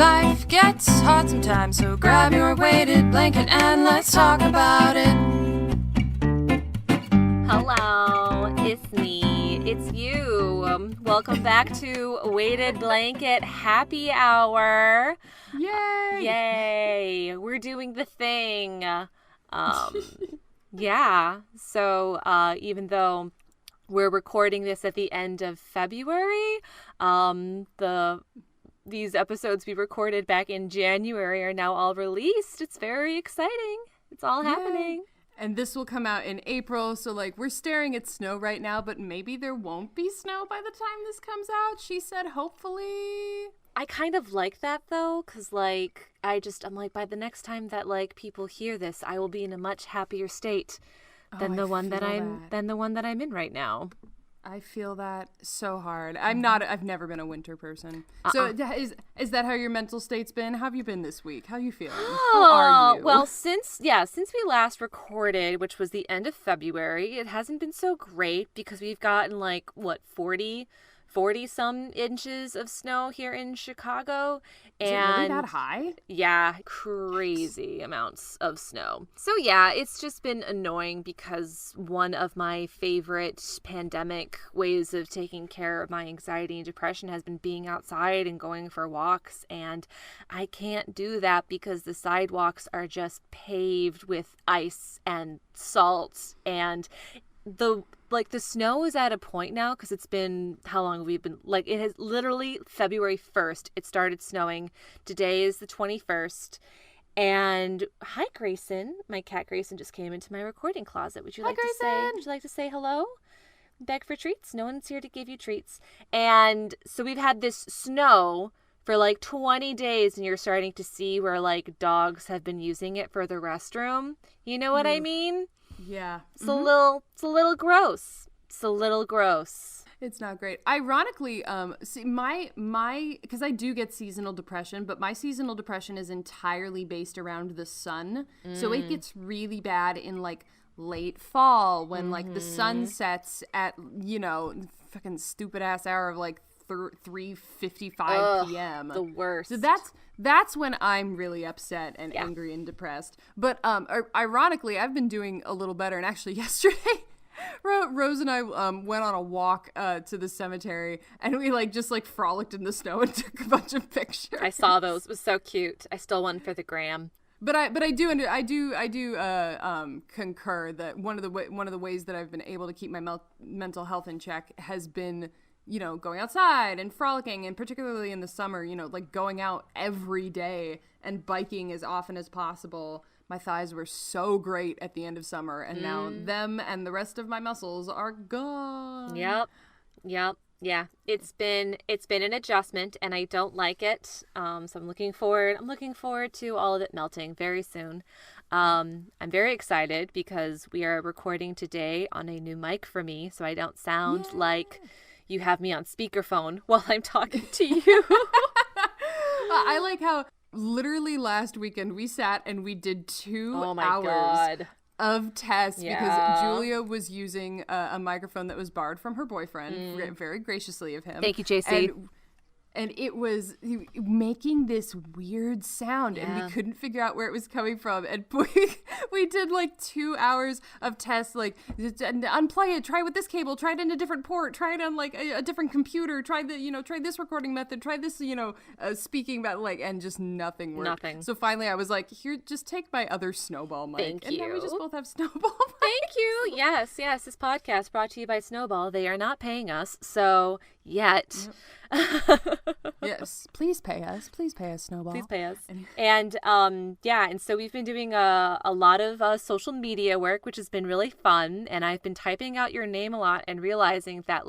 Life gets hard sometimes, so grab your weighted blanket and let's talk about it. Hello, it's me. It's you. Welcome back to Weighted Blanket Happy Hour. Yay! Yay! We're doing the thing. Yeah. So even though we're recording this at the end of February, these episodes we recorded back in January are now all released. It's very exciting. It's all happening. And this will come out in April, so we're staring at snow right now, but maybe there won't be snow by the time this comes out. She said hopefully. I kind of like that though, because I'm like, by the next time that people hear this, I will be in a much happier state than the one that I'm in right now. I feel that so hard. I've never been a winter person. So is that how your mental state's been? How have you been this week? How are you feeling? How are you? Well, since we last recorded, which was the end of February, it hasn't been so great because we've gotten 40 some inches of snow here in Chicago. Is it really that high? Yeah, crazy amounts of snow. So yeah, it's just been annoying because one of my favorite pandemic ways of taking care of my anxiety and depression has been being outside and going for walks, and I can't do that because the sidewalks are just paved with ice and salt, and the snow is at a point now because it's been, how long have we been, it has literally February 1st, it started snowing. Today is the 21st. And hi, Grayson. My cat Grayson just came into my recording closet. Would you like to say hello? Beg for treats? No one's here to give you treats. And so we've had this snow for 20 days, and you're starting to see where dogs have been using it for the restroom. You know what I mean? Yeah. It's a little gross. It's a little gross. It's not great. Ironically, see, because I do get seasonal depression, but my seasonal depression is entirely based around the sun. So it gets really bad in late fall when the sun sets at, fucking stupid ass hour of 3:55 p.m. The worst. So that's when I'm really upset and angry and depressed. But ironically, I've been doing a little better. And actually, yesterday, Rose and I went on a walk to the cemetery, and we just frolicked in the snow and took a bunch of pictures. I saw those. It was so cute. I stole one for the gram. But I do concur that one of the ways that I've been able to keep my mental health in check has been, going outside and frolicking, and particularly in the summer, going out every day and biking as often as possible. My thighs were so great at the end of summer, and now them and the rest of my muscles are gone. Yep. Yeah. It's been an adjustment, and I don't like it. So I'm looking forward to all of it melting very soon. I'm very excited because we are recording today on a new mic for me, so I don't sound like you have me on speakerphone while I'm talking to you. I like how literally last weekend we sat and we did 2 hours of tests because Julia was using a microphone that was borrowed from her boyfriend, very graciously of him. Thank you, JC. And it was making this weird sound, and we couldn't figure out where it was coming from. And we did 2 hours of tests, unplug it, try with this cable, try it in a different port, try it on a different computer, try this recording method, try this, speaking about and just nothing worked. Nothing. So finally I was like, here, just take my other Snowball mic. Thank you. And now we just both have Snowball mics. Thank you. Yes. This podcast brought to you by Snowball. They are not paying us, so yet. Yep. Yes, please pay us, Snowball. Please pay us. And and so we've been doing a lot of social media work, which has been really fun, and I've been typing out your name a lot and realizing that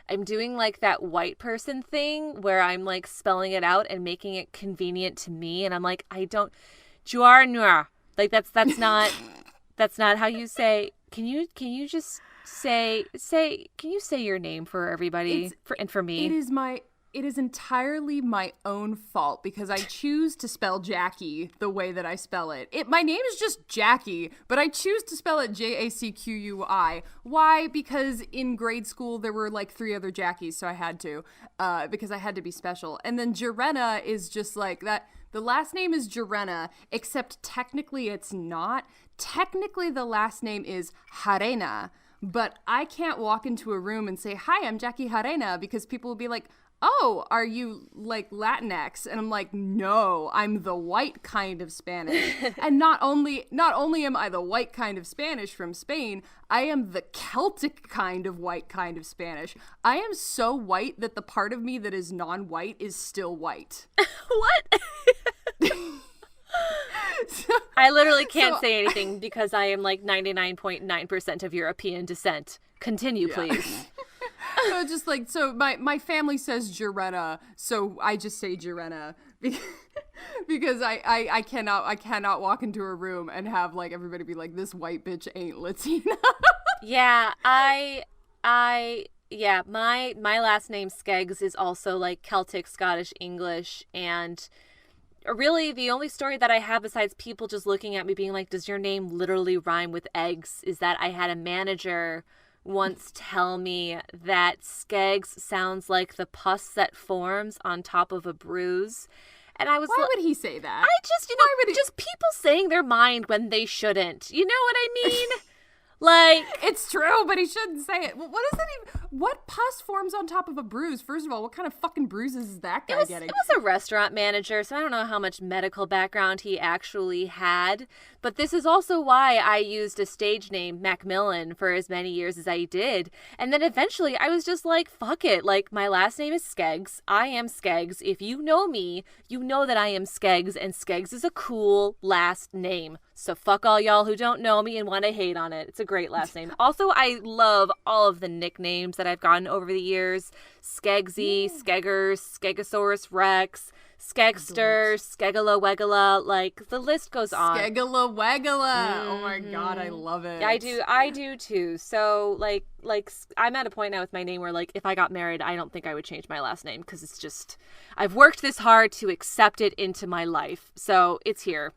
I'm doing that white person thing where I'm spelling it out and making it convenient to me, and I'm I don't Juarnua. That's not how you say. Can you just say can you say your name for everybody and for me? it is entirely my own fault because I choose to spell Jackie the way that I spell it. My name is just Jackie, but I choose to spell it Jacqui. Why? Because in grade school there were like 3 other Jackies, so I had to, because I had to be special. And then Jarena is just like that. The last name is Jarena, except technically it's not. Technically the last name is Harena, but I can't walk into a room and say, "Hi, I'm Jackie Harena," because people will be like, "Oh, are you like Latinx?" And I'm like, "No, I'm the white kind of Spanish." And not only am I the white kind of Spanish from Spain, I am the Celtic kind of white kind of Spanish. I am so white that the part of me that is non-white is still white. What? I literally can't say anything because I am like 99.9% of European descent. Continue, please. So just like, so my family says Jarena, so I just say Jarena because I cannot walk into a room and have like everybody be like, "This white bitch ain't Latina." Yeah, yeah, my last name Skeggs is also like Celtic, Scottish, English, and really the only story that I have besides people just looking at me being like, "Does your name literally rhyme with eggs?" is that I had a manager once tell me that Skeggs sounds like the pus that forms on top of a bruise. And I was Why would he say that? I just, just people saying their mind when they shouldn't. You know what I mean? Like, it's true, but he shouldn't say it. What is that even? What pus forms on top of a bruise? First of all, what kind of fucking bruises is that guy getting? It was a restaurant manager, so I don't know how much medical background he actually had. But this is also why I used a stage name, Macmillan, for as many years as I did. And then eventually I was just like, fuck it. Like, my last name is Skeggs. I am Skeggs. If you know me, you know that I am Skeggs, and Skeggs is a cool last name. So fuck all y'all who don't know me and want to hate on it. It's a great last name. Also, I love all of the nicknames that I've gotten over the years. Skeggsy, Skeggers, Skegosaurus Rex, Skegster, Skegala-Wegala. Like, the list goes on. Skegala-Wegala. Oh my God, I love it. I do too. So, like, I'm at a point now with my name where, like, if I got married, I don't think I would change my last name because it's just, I've worked this hard to accept it into my life. So, it's here.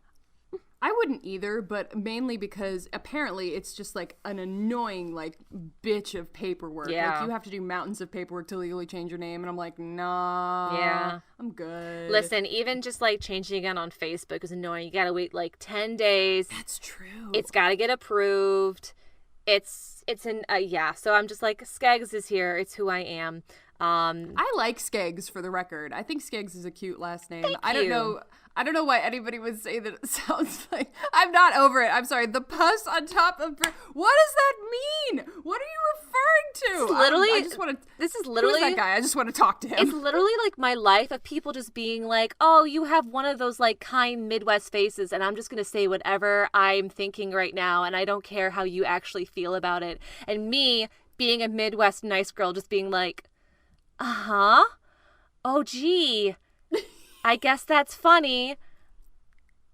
I wouldn't either, but mainly because apparently it's just like an annoying like bitch of paperwork. Yeah. Like you have to do mountains of paperwork to legally change your name, and I'm like, nah. Yeah. I'm good. Listen, even just like changing it on Facebook is annoying. You gotta wait like 10 days. That's true. It's gotta get approved. It's yeah. So I'm just like, Skeggs is here. It's who I am. I like Skeggs, for the record. I think Skeggs is a cute last name. Thank you. I don't know why anybody would say that it sounds like... I'm not over it. I'm sorry. The pus on top of... What does that mean? What are you referring to? Literally... I just want to... This is literally... Who's that guy? I just want to talk to him. It's literally like my life of people just being like, "Oh, you have one of those like kind Midwest faces," and I'm just going to say whatever I'm thinking right now, and I don't care how you actually feel about it. And me being a Midwest nice girl just being like, "Uh-huh. Oh, gee. I guess that's funny.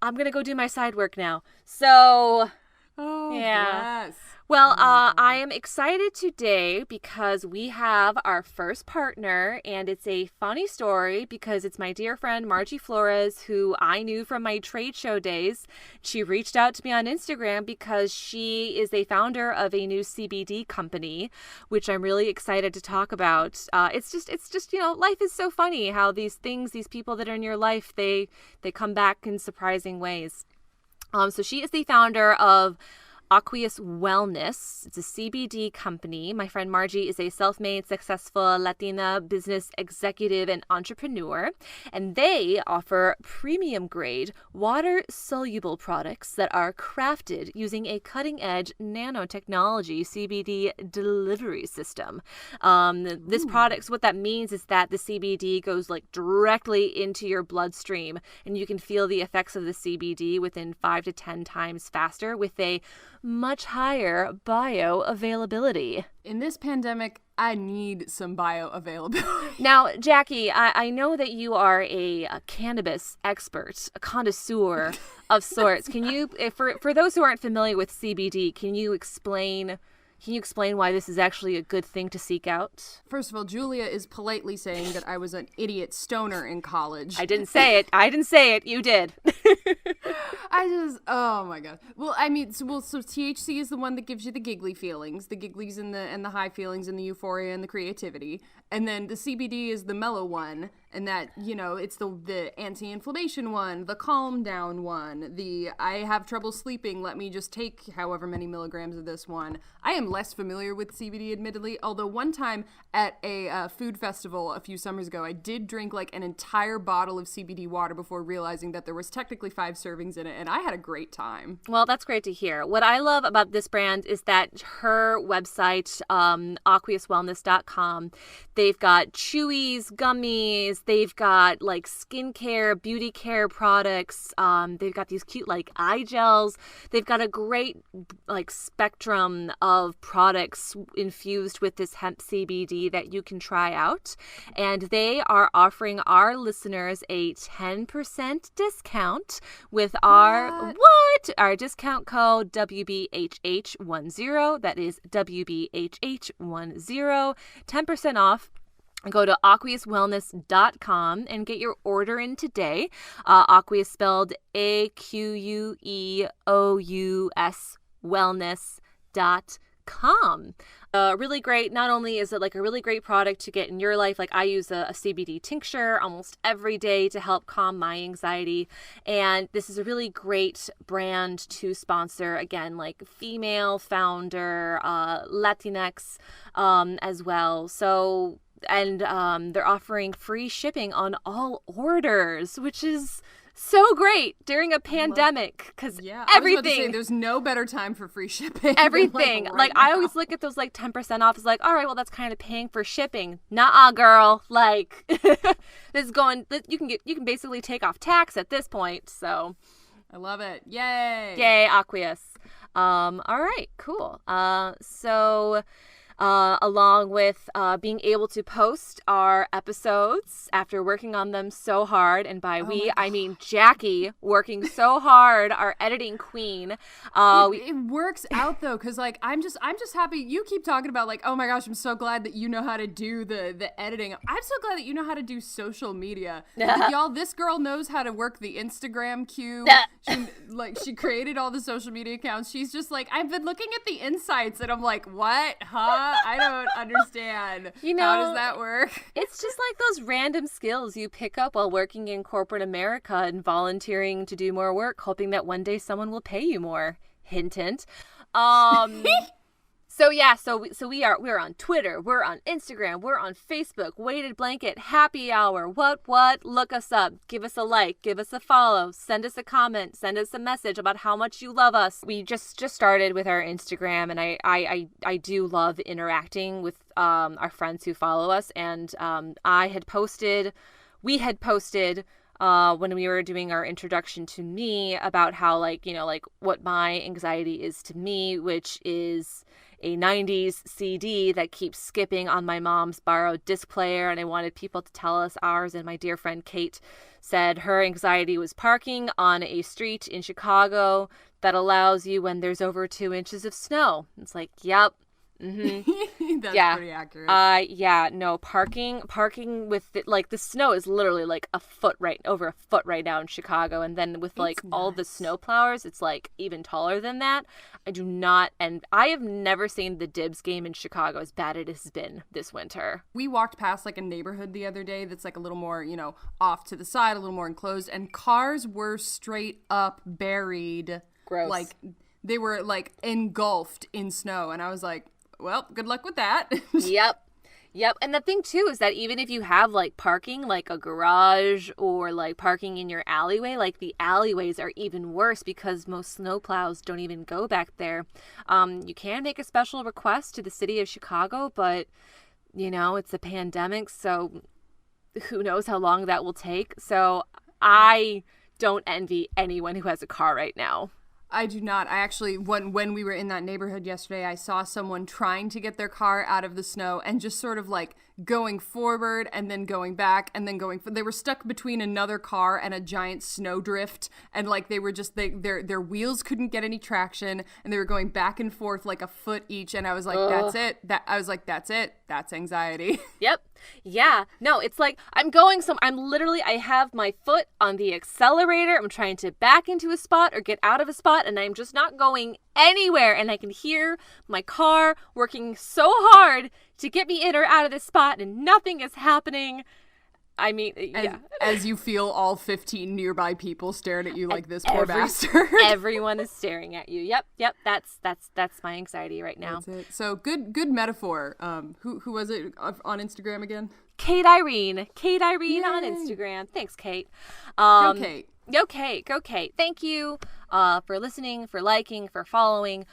I'm going to go do my side work now." So, yeah. Bless. Well, I am excited today because we have our first partner, and it's a funny story because it's my dear friend Margie Flores, who I knew from my trade show days. She reached out to me on Instagram because she is a founder of a new CBD company, which I'm really excited to talk about. It's just, life is so funny how these people that are in your life, they come back in surprising ways. So she is the founder of Aqueous Wellness. It's a CBD company. My friend Margie is a self-made, successful Latina business executive and entrepreneur, and they offer premium-grade, water-soluble products that are crafted using a cutting-edge nanotechnology CBD delivery system. This product, what that means is that the CBD goes like directly into your bloodstream, and you can feel the effects of the CBD within 5 to 10 times faster with a much higher bioavailability. In this pandemic, I need some bioavailability. Now, Jackie, I know that you are a cannabis expert, a connoisseur of sorts. Can you, for those who aren't familiar with CBD, can you explain Can you explain why this is actually a good thing to seek out? First of all, Julia is politely saying that I was an idiot stoner in college. I didn't say it. You did. Oh my god. Well, I mean, so THC is the one that gives you the giggly feelings, the gigglies and the high feelings and the euphoria and the creativity. And then the CBD is the mellow one, and that, it's the anti-inflammation one, the calm down one, the I have trouble sleeping, let me just take however many milligrams of this one. I am less familiar with CBD, admittedly, although one time at a food festival a few summers ago, I did drink like an entire bottle of CBD water before realizing that there was technically 5 servings in it, and I had a great time. Well, that's great to hear. What I love about this brand is that her website, aqueouswellness.com, they've got chewies, gummies, they've got like skincare, beauty care products, they've got these cute like eye gels, they've got a great like spectrum of products infused with this hemp CBD that you can try out, and they are offering our listeners a 10% discount with our discount code WBHH10. That is WBHH10, 10% off. Go to aqueouswellness.com and get your order in today. Aqueous spelled AQUEOUS wellness.com. Really great. Not only is it like a really great product to get in your life, like I use a CBD tincture almost every day to help calm my anxiety. And this is a really great brand to sponsor. Again, like female founder, Latinx as well. So, and they're offering free shipping on all orders, which is so great during a pandemic, because everything. I was about to say, there's no better time for free shipping. Everything. Like I always look at those like 10% off. It's like, all right, well that's kind of paying for shipping. Nuh-uh, girl. Like this is going. You can basically take off tax at this point. So I love it. Yay. Yay, Aqueous. All right, cool. So. Along with being able to post our episodes after working on them so hard, and by I mean Jackie working so hard, our editing queen. It works out though, because like I'm just happy. You keep talking about like, oh my gosh, I'm so glad that you know how to do the editing. I'm so glad that you know how to do social media. Like, y'all, this girl knows how to work the Instagram queue. She created all the social media accounts. She's just like, I've been looking at the insights, and I'm like, what? Huh? I don't understand. How does that work? It's just like those random skills you pick up while working in corporate America and volunteering to do more work, hoping that one day someone will pay you more. Hint, hint. So we're on Twitter, we're on Instagram, we're on Facebook, Weighted Blanket Happy Hour. What? Look us up. Give us a like, give us a follow, send us a comment, send us a message about how much you love us. We just started with our Instagram, and I do love interacting with our friends who follow us. And we had posted when we were doing our introduction to me about how like what my anxiety is to me, which is a 90s CD that keeps skipping on my mom's borrowed disc player, and I wanted people to tell us ours. And my dear friend Kate said her anxiety was parking on a street in Chicago that allows you when there's over 2 inches of snow. It's like, yep. Mm-hmm. That's pretty accurate. No, parking with like the snow is literally like over a foot right now in Chicago, and then with like all the snow plowers, it's like even taller than that. I have never seen the Dibs game in Chicago as bad as it has been this winter. We walked past like a neighborhood the other day that's like a little more, off to the side, a little more enclosed, and cars were straight up buried. Gross. Like they were like engulfed in snow, and I was like, well, good luck with that. Yep. And the thing, too, is that even if you have, like, parking, like a garage or, like, parking in your alleyway, like, the alleyways are even worse because most snowplows don't even go back there. You can make a special request to the city of Chicago, but, it's a pandemic, so who knows how long that will take. So I don't envy anyone who has a car right now. I do not. I actually, when we were in that neighborhood yesterday, I saw someone trying to get their car out of the snow and just sort of like going forward and then going back and then they were stuck between another car and a giant snowdrift, and like they were just their wheels couldn't get any traction, and they were going back and forth like a foot each, and I was like, that's it. That's anxiety. Yep. Yeah. No, it's like I have my foot on the accelerator. I'm trying to back into a spot or get out of a spot, and I'm just not going anywhere. And I can hear my car working so hard to get me in or out of this spot, and nothing is happening. I mean, yeah. As you feel all 15 nearby people staring at you like this poor bastard. Everyone is staring at you. Yep. That's my anxiety right now. That's it. So good metaphor. Who was it on Instagram again? Kate Irene on Instagram. Thanks, Kate. Go Kate. Go Kate. Thank you for listening, for liking, for following.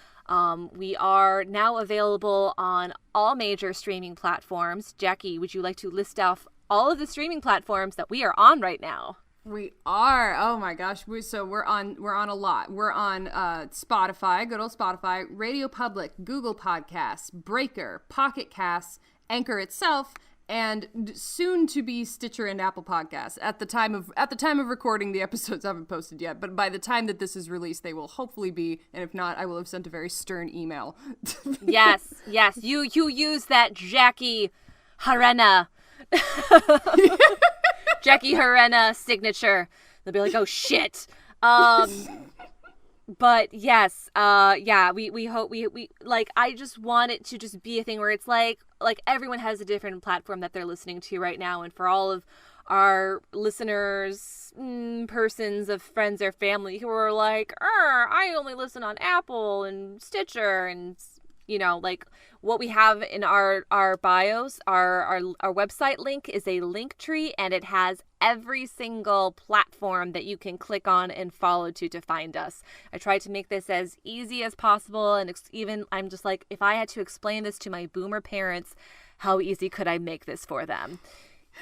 We are now available on all major streaming platforms. Jackie, would you like to list off all of the streaming platforms that we are on right now? We are. Oh my gosh. We're on a lot. We're on Spotify, good old Spotify, Radio Public, Google Podcasts, Breaker, Pocket Casts, Anchor itself, and soon to be Stitcher and Apple Podcasts. At the time of recording, the episodes haven't posted yet, but by the time that this is released, they will hopefully be, and if not, I will have sent a very stern email. Yes. You use that Jackie Harena. Jackie Harena signature. They'll be like, oh shit. But yes, we hope we like, I just want it to just be a thing where it's like everyone has a different platform that they're listening to right now, and for all of our listeners, persons of friends or family who are like, I only listen on Apple and Stitcher, and like what we have in our bios, our website link is a link tree, and it has every single platform that you can click on and follow to find us. I tried to make this as easy as possible, and even I'm just like, if I had to explain this to my boomer parents, how easy could I make this for them?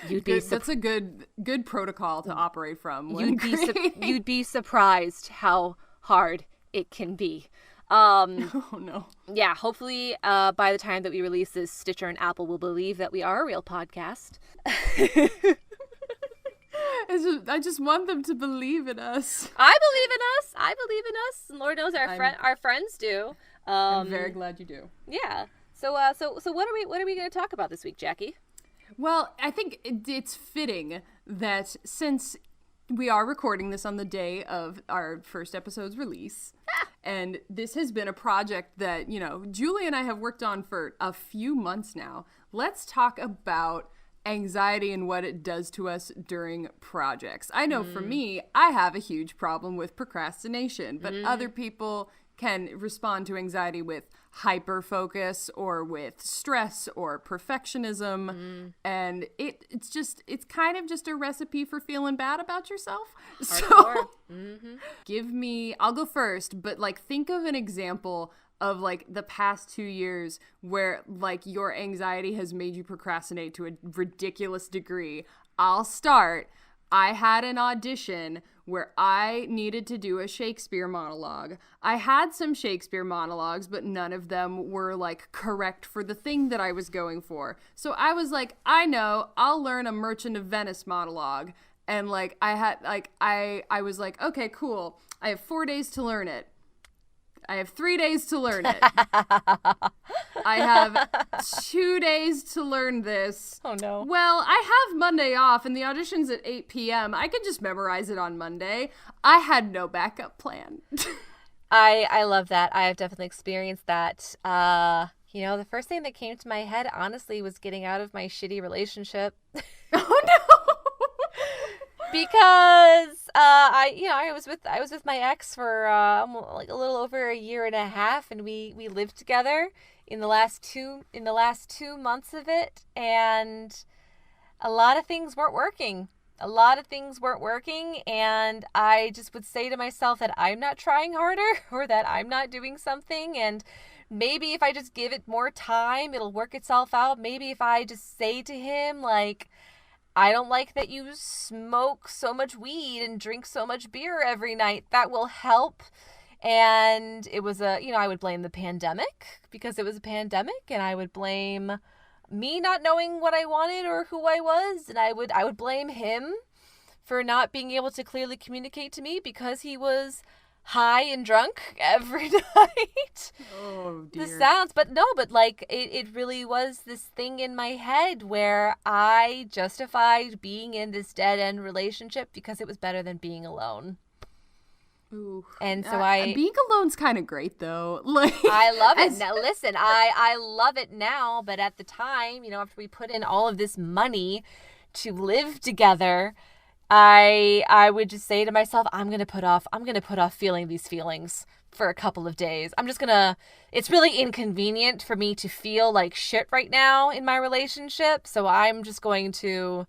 That's a good protocol to operate from. You'd be surprised how hard it can be. Oh no. Yeah, hopefully by the time that we release this, Stitcher and Apple will believe that we are a real podcast. I just want them to believe in us. I believe in us. And Lord knows our friends do. I'm very glad you do. Yeah. So what are we going to talk about this week, Jackie? Well, I think it's fitting that since we are recording this on the day of our first episode's release, and this has been a project that, Julie and I have worked on for a few months now. Let's talk about anxiety and what it does to us during projects. I know for me, I have a huge problem with procrastination, but other people can respond to anxiety with hyper-focus or with stress or perfectionism. And it's kind of just a recipe for feeling bad about yourself. Hardcore. So I'll go first, but like think of an example of like the past 2 years where like your anxiety has made you procrastinate to a ridiculous degree. I'll start. I had an audition where I needed to do a Shakespeare monologue. I had some Shakespeare monologues, but none of them were like correct for the thing that I was going for. So I was like, I know, I'll learn a Merchant of Venice monologue. And like I was like, okay, cool. I have 4 days to learn it. I have 3 days to learn it. I have 2 days to learn this. Oh, no. Well, I have Monday off, and the audition's at 8 p.m. I could just memorize it on Monday. I had no backup plan. I love that. I have definitely experienced that. The first thing that came to my head, honestly, was getting out of my shitty relationship. Oh, no. Because I was with my ex for like a little over a year and a half, and we lived together in the last 2 months of it, and a lot of things weren't working. And I just would say to myself that I'm not trying harder, or that I'm not doing something, and maybe if I just give it more time, it'll work itself out. Maybe if I just say to him, like, I don't like that you smoke so much weed and drink so much beer every night. That will help. And it was I would blame the pandemic, because it was a pandemic, and I would blame me not knowing what I wanted or who I was, and I would blame him for not being able to clearly communicate to me because he was high and drunk every night. Oh, dear. The sounds, but like it really was this thing in my head where I justified being in this dead-end relationship because it was better than being alone. Ooh. And so being alone's kind of great though. Like I love it. Now listen, I love it now, but at the time, after we put in all of this money to live together, I would just say to myself, I'm gonna put off feeling these feelings for a couple of days. It's really inconvenient for me to feel like shit right now in my relationship, so I'm just going to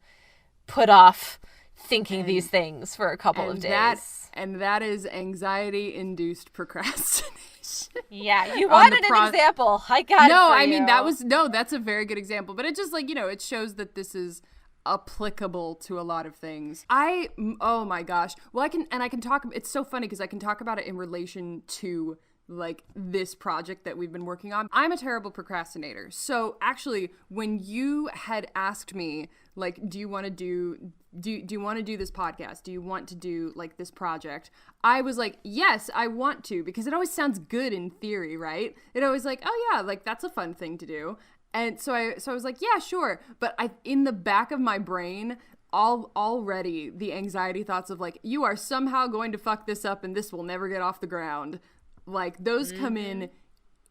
put off thinking these things for a couple of days. That is anxiety-induced procrastination. Yeah, you wanted an example. I got it. No, I mean that's a very good example, but it just it shows that this is applicable to a lot of things. Oh my gosh. Well, I can talk, it's so funny because I can talk about it in relation to like this project that we've been working on. I'm a terrible procrastinator. So actually, when you had asked me, like, do you want to do this podcast? Do you want to do like this project? I was like, yes, I want to, because it always sounds good in theory, right? It always like, oh yeah, like that's a fun thing to do. And so I was like, yeah, sure. But in the back of my brain, already the anxiety thoughts of like, you are somehow going to fuck this up and this will never get off the ground. Like those come in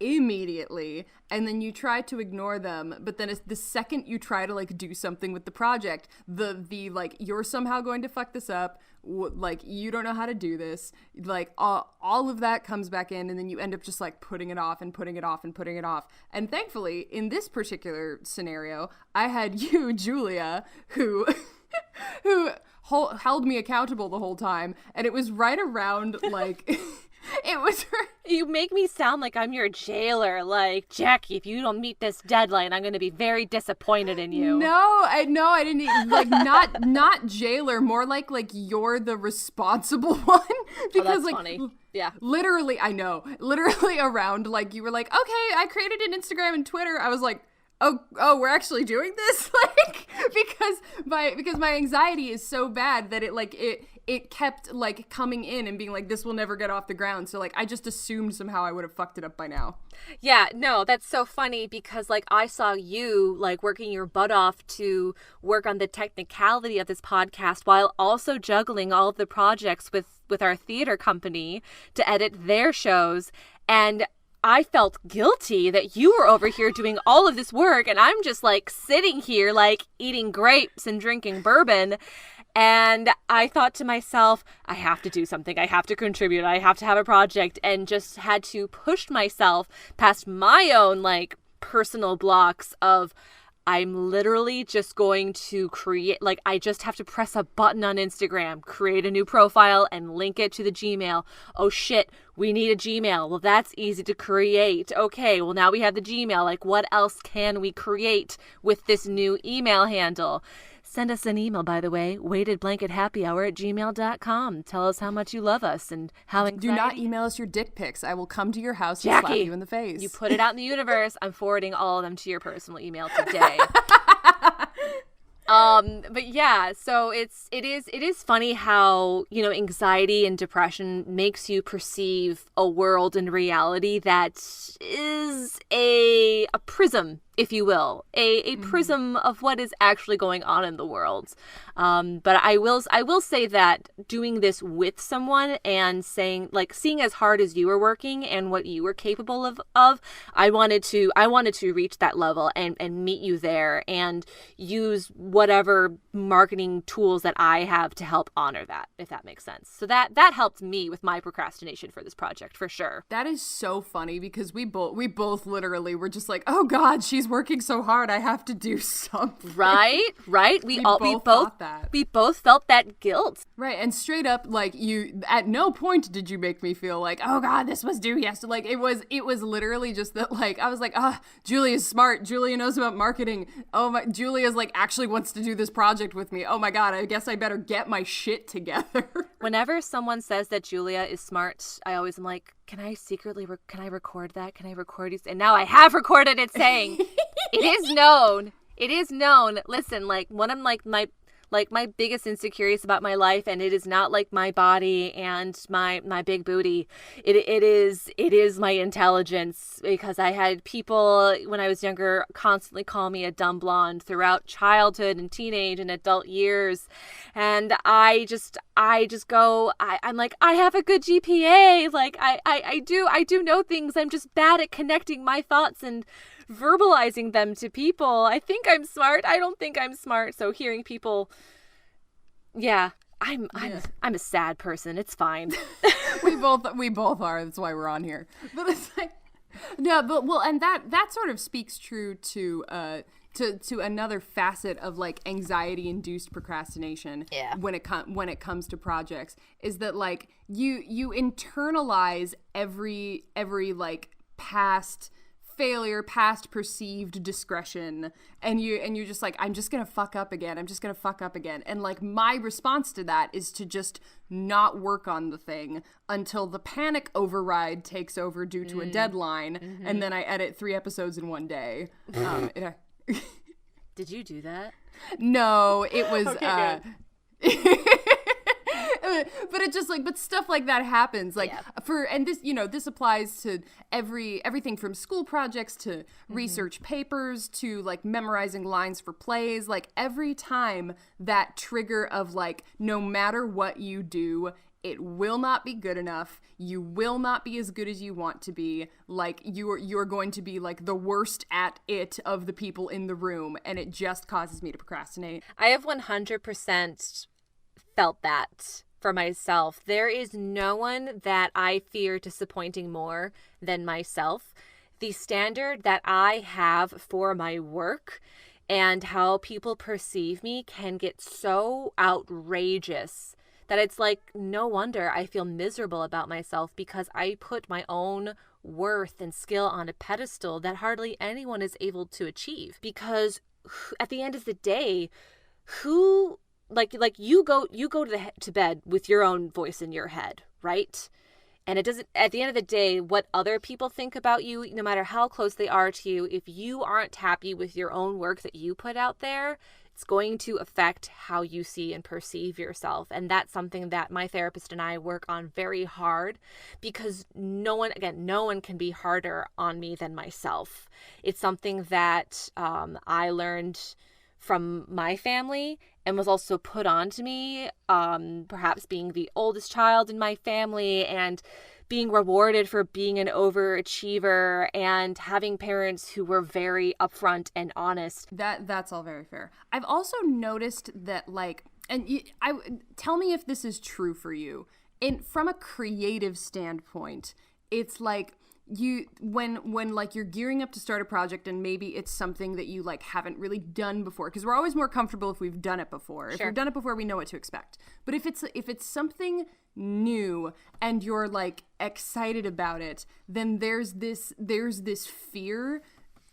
immediately, and then you try to ignore them, but then it's the second you try to like do something with the project, the like, you're somehow going to fuck this up, like you don't know how to do this, like all of that comes back in, and then you end up just like putting it off and putting it off and putting it off. And thankfully in this particular scenario, I had you, Julia, who held me accountable the whole time, and it was right around like it was her. You make me sound like I'm your jailer. Like, Jackie, if you don't meet this deadline, I'm going to be very disappointed in you. No, I didn't, like, not jailer, more like you're the responsible one. Because, that's like, funny. Yeah. Literally around, like, you were like, okay, I created an Instagram and Twitter. I was like, oh, we're actually doing this? Like, because my anxiety is so bad that it kept like coming in and being like, this will never get off the ground. So like I just assumed somehow I would have fucked it up by now. Yeah, no, that's so funny because like I saw you like working your butt off to work on the technicality of this podcast while also juggling all of the projects with our theater company to edit their shows. And I felt guilty that you were over here doing all of this work and I'm just like sitting here like eating grapes and drinking bourbon. And I thought to myself, I have to do something. I have to contribute. I have to have a project, and just had to push myself past my own like personal blocks of I'm literally just going to create, like I just have to press a button on Instagram, create a new profile and link it to the Gmail. Oh shit, we need a Gmail. Well, that's easy to create. Okay, well now we have the Gmail. Like what else can we create with this new email handle? Send us an email, by the way, WeightedBlanketHappyHour@gmail.com. Tell us how much you love us and how anxiety... Do not email us your dick pics. I will come to your house and slap you in the face. You put it out in the universe. I'm forwarding all of them to your personal email today. But yeah, so it is funny how, anxiety and depression makes you perceive a world and reality that is a prism, if you will, a prism of what is actually going on in the world. But I will say that doing this with someone and seeing as hard as you were working and what you were capable of, I wanted to reach that level and meet you there and use whatever marketing tools that I have to help honor that, if that makes sense. So that helped me with my procrastination for this project for sure. That is so funny because we both literally were just like, oh God, she's working so hard. I have to do something. Right. We both thought that. We both felt that guilt. Right. And straight up, like you, at no point did you make me feel like, oh God, this was due yesterday. Like it was literally just that, like, I was like, Julia's smart. Julia knows about marketing. Oh my, Julia's like actually wants to do this project with me. Oh my God, I guess I better get my shit together. Whenever someone says that Julia is smart, I always am like, can I record that? Can I record you? And now I have recorded it saying, It is known. It is known. Listen, like one of my biggest insecurities about my life, and it is not like my body and my big booty. It is my intelligence, because I had people when I was younger constantly call me a dumb blonde throughout childhood and teenage and adult years, and I'm like, I have a good GPA, like I do know things. I'm just bad at connecting my thoughts and verbalizing them to people. I think I'm smart. I don't think I'm smart. So hearing people, I'm a sad person. It's fine. we both are. That's why we're on here. But it's like, no, but well, and that sort of speaks true to another facet of like anxiety-induced procrastination. Yeah. When it comes to projects, is that like you internalize every like past failure, past perceived discretion, and you're just like, I'm just gonna fuck up again, and like my response to that is to just not work on the thing until the panic override takes over due to a deadline, and then I edit 3 episodes in one day. Did you do that? No, it was Okay, but it just like, but stuff like that happens, like and this, this applies to everything from school projects to research papers to like memorizing lines for plays. Like every time that trigger of like, no matter what you do, it will not be good enough. You will not be as good as you want to be. Like you're going to be like the worst at it of the people in the room, and it just causes me to procrastinate. I have 100% felt that for myself. There is no one that I fear disappointing more than myself. The standard that I have for my work and how people perceive me can get so outrageous that it's like, no wonder I feel miserable about myself, because I put my own worth and skill on a pedestal that hardly anyone is able to achieve. Because at the end of the day, who like you go to bed with your own voice in your head, right? And it doesn't, at the end of the day, what other people think about you, no matter how close they are to you, if you aren't happy with your own work that you put out there, it's going to affect how you see and perceive yourself. And that's something that my therapist and I work on very hard, because no one can be harder on me than myself. It's something that I learned from my family and was also put onto me, perhaps being the oldest child in my family and being rewarded for being an overachiever and having parents who were very upfront and honest. That's all very fair. I've also noticed that, like, tell me if this is true for you. From a creative standpoint, it's like when like you're gearing up to start a project and maybe it's something that you like haven't really done before, because we're always more comfortable if we've done it before. Sure. If we've done it before, we know what to expect. But if it's something new and you're like excited about it, then there's this fear.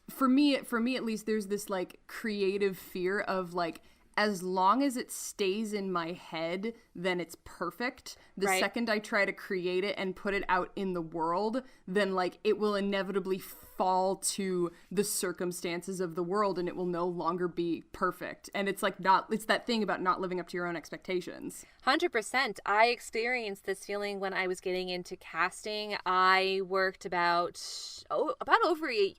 For me at least, there's this like creative fear of like, as long as it stays in my head, then it's perfect. The second I try to create it and put it out in the world, then like it will inevitably fall to the circumstances of the world and it will no longer be perfect. And it's like it's that thing about not living up to your own expectations. 100%. I experienced this feeling when I was getting into casting. I worked about over a...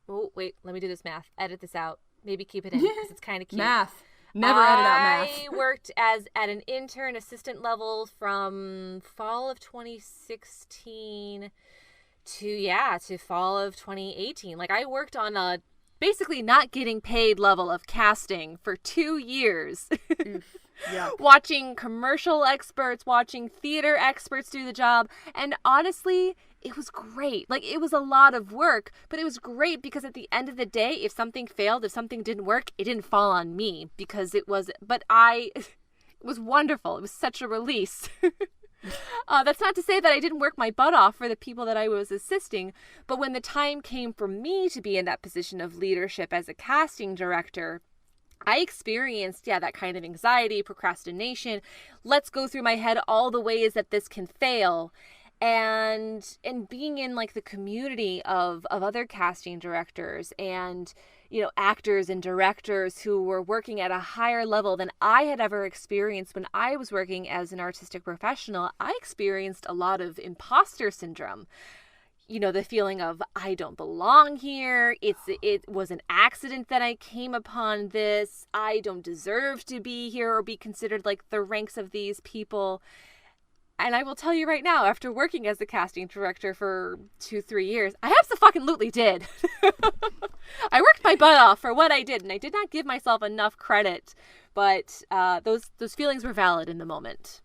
Oh, wait, let me do this math. Edit this out. Maybe keep it in because it's kind of cute. Math. Never edit out math. I worked at an intern assistant level from fall of 2016 to fall of 2018. Like, I worked on a basically not getting paid level of casting for 2 years. Yeah. Watching commercial experts, watching theater experts do the job. And honestly, it was great. Like, it was a lot of work, but it was great because at the end of the day, if something failed, if something didn't work, it didn't fall on me because it was wonderful. It was such a release. That's not to say that I didn't work my butt off for the people that I was assisting, but when the time came for me to be in that position of leadership as a casting director, I experienced, that kind of anxiety, procrastination. Let's go through my head all the ways that this can fail. And being in like the community of other casting directors and actors and directors who were working at a higher level than I had ever experienced when I was working as an artistic professional, I experienced a lot of imposter syndrome. The feeling of, I don't belong here. It was an accident that I came upon this. I don't deserve to be here or be considered like the ranks of these people. And I will tell you right now, after working as a casting director for 2-3 years, I absolutely did. I worked my butt off for what I did, and I did not give myself enough credit. But those feelings were valid in the moment.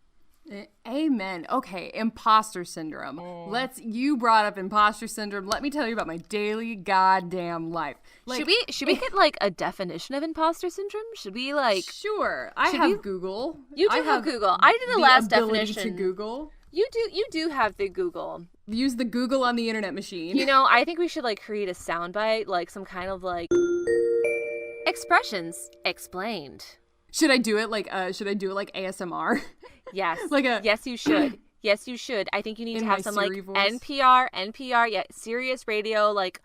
Amen. Okay, imposter syndrome. You brought up imposter syndrome. Let me tell you about my daily goddamn life. Should we get like a definition of imposter syndrome? Should we like? Sure. I have Google. You do have Google. I did the last definition. To Google. You do have the Google. Use the Google on the internet machine. I think we should like create a soundbite, like some kind of like expressions explained. Should I do it like ASMR? Yes. Yes, you should. Yes, you should. I think you need to have some Siri like voice? NPR, yeah, Sirius radio, like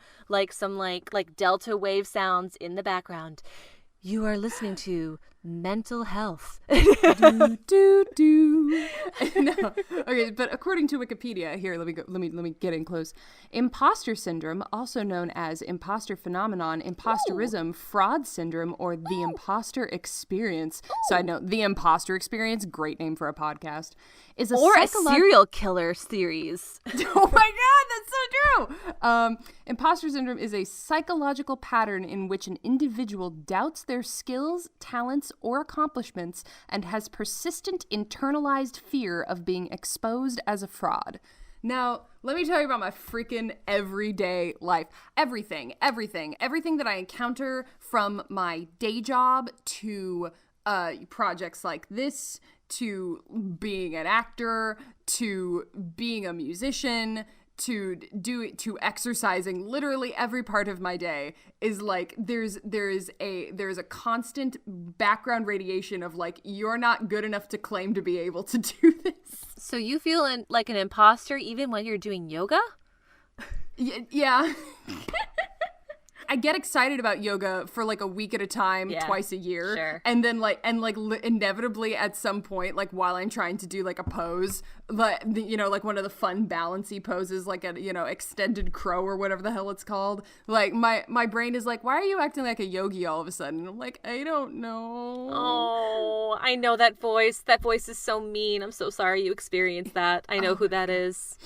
some like delta wave sounds in the background. You are listening to mental health. do. No. Okay, but according to Wikipedia, here, let me get in close. Imposter syndrome, also known as imposter phenomenon, imposterism, fraud syndrome, or the imposter experience. Side note, the imposter experience, great name for a podcast, is a serial killer series. Oh my God, that's so true. Imposter syndrome is a psychological pattern in which an individual doubts their skills, talents, or accomplishments and has persistent internalized fear of being exposed as a fraud. Now, let me tell you about my freaking everyday life. Everything that I encounter, from my day job to projects like this, to being an actor, to being a musician, to exercising. Literally every part of my day is like there's a constant background radiation of like, you're not good enough to claim to be able to do this. So you feel like an imposter even when you're doing yoga? Yeah. I get excited about yoga for like a week at a time, twice a year. Sure. And then inevitably at some point, like while I'm trying to do like a pose, like one of the fun balancy poses, like a, extended crow or whatever the hell it's called. Like my brain is like, why are you acting like a yogi all of a sudden? And I'm like, I don't know. Oh, I know that voice. That voice is so mean. I'm so sorry you experienced that. I know who that is.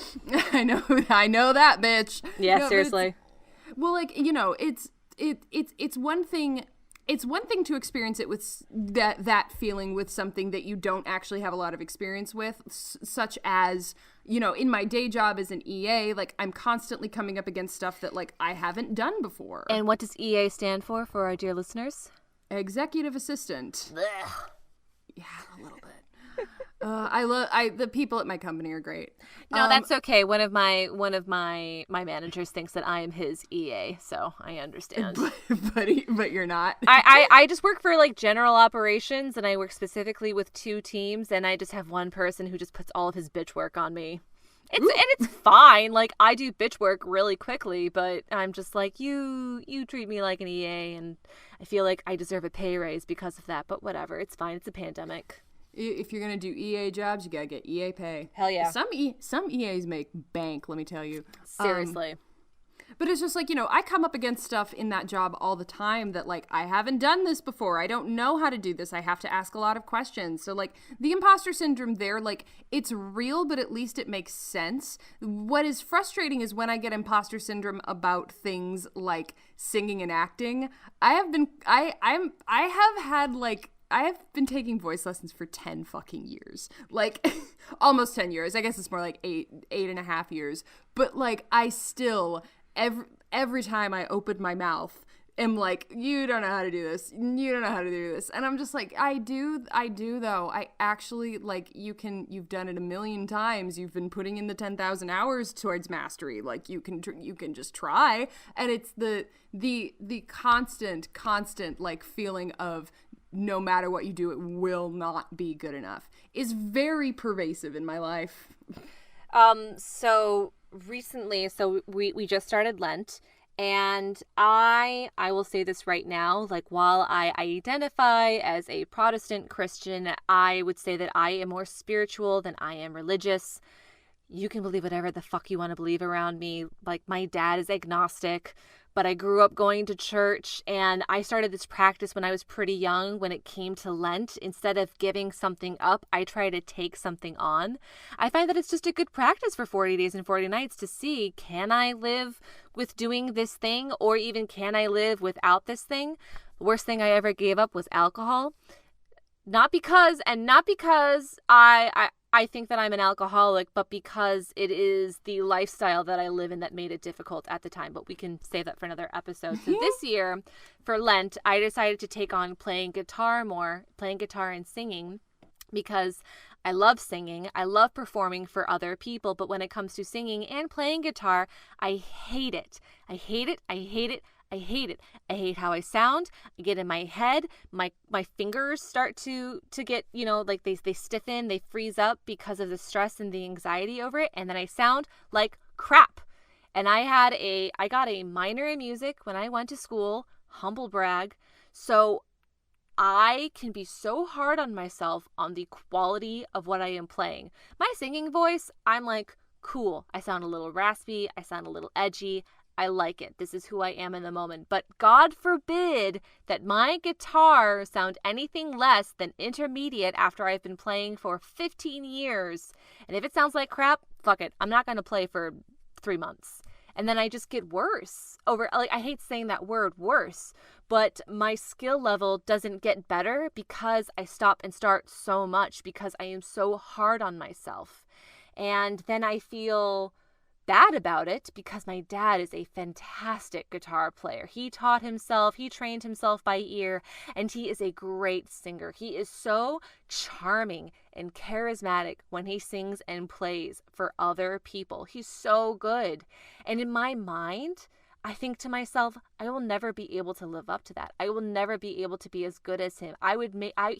I know that bitch. Yeah, no, seriously. Well, like, it's one thing. It's one thing to experience it with that feeling with something that you don't actually have a lot of experience with, such as, in my day job as an EA, like I'm constantly coming up against stuff that like I haven't done before. And what does EA stand for our dear listeners? Executive assistant. Blech. Yeah, a little bit. The people at my company are great. No, that's okay. One of my managers thinks that I am his EA, so I understand. But you're not. I just work for like general operations, and I work specifically with 2 teams, and I just have one person who just puts all of his bitch work on me. It's fine. Like, I do bitch work really quickly, but I'm just like, you treat me like an EA, and I feel like I deserve a pay raise because of that. But whatever, it's fine. It's a pandemic. If you're gonna do EA jobs, you gotta get EA pay. Hell yeah. Some EAs make bank, let me tell you. Seriously. But it's just like, I come up against stuff in that job all the time that like, I haven't done this before. I don't know how to do this. I have to ask a lot of questions. So like the imposter syndrome there, like it's real, but at least it makes sense. What is frustrating is when I get imposter syndrome about things like singing and acting. I have been taking voice lessons for 10 fucking years. Like, almost 10 years. I guess it's more like 8.5 years. But, like, I still, every time I open my mouth, am like, you don't know how to do this. You don't know how to do this. And I'm just like, I do though. I actually, like, you've done it a million times. You've been putting in the 10,000 hours towards mastery. Like, you can just try. And it's the constant, like, feeling of, no matter what you do, it will not be good enough, is very pervasive in my life. So recently, we just started Lent, And I will say this right now, like while I identify as a Protestant Christian, I would say that I am more spiritual than I am religious. You can believe whatever the fuck you want to believe around me. Like my dad is agnostic, but I grew up going to church, and I started this practice when I was pretty young. When it came to Lent, instead of giving something up, I try to take something on. I find that it's just a good practice for 40 days and 40 nights to see, can I live with doing this thing, or even can I live without this thing? The worst thing I ever gave up was alcohol. Not because I think that I'm an alcoholic, but because it is the lifestyle that I live in that made it difficult at the time. But we can save that for another episode. So this year, for Lent, I decided to take on playing guitar and singing, because I love singing. I love performing for other people. But when it comes to singing and playing guitar, I hate it. I hate it. I hate it. I hate it. I hate how I sound. I get in my head. My fingers start to get, like they stiffen, they freeze up because of the stress and the anxiety over it. And then I sound like crap. And I got a minor in music when I went to school, humble brag. So I can be so hard on myself on the quality of what I am playing. My singing voice, I'm like, cool. I sound a little raspy. I sound a little edgy. I like it. This is who I am in the moment. But God forbid that my guitar sound anything less than intermediate after I've been playing for 15 years. And if it sounds like crap, fuck it. I'm not going to play for 3 months. And then I just get worse. I hate saying that word, worse. But my skill level doesn't get better because I stop and start so much, because I am so hard on myself. And then I feel bad about it because my dad is a fantastic guitar player. He trained himself by ear, and he is a great singer. He is so charming and charismatic when he sings and plays for other people. He's so good. And in my mind, I think to myself, I will never be able to live up to that. I will never be able to be as good as him.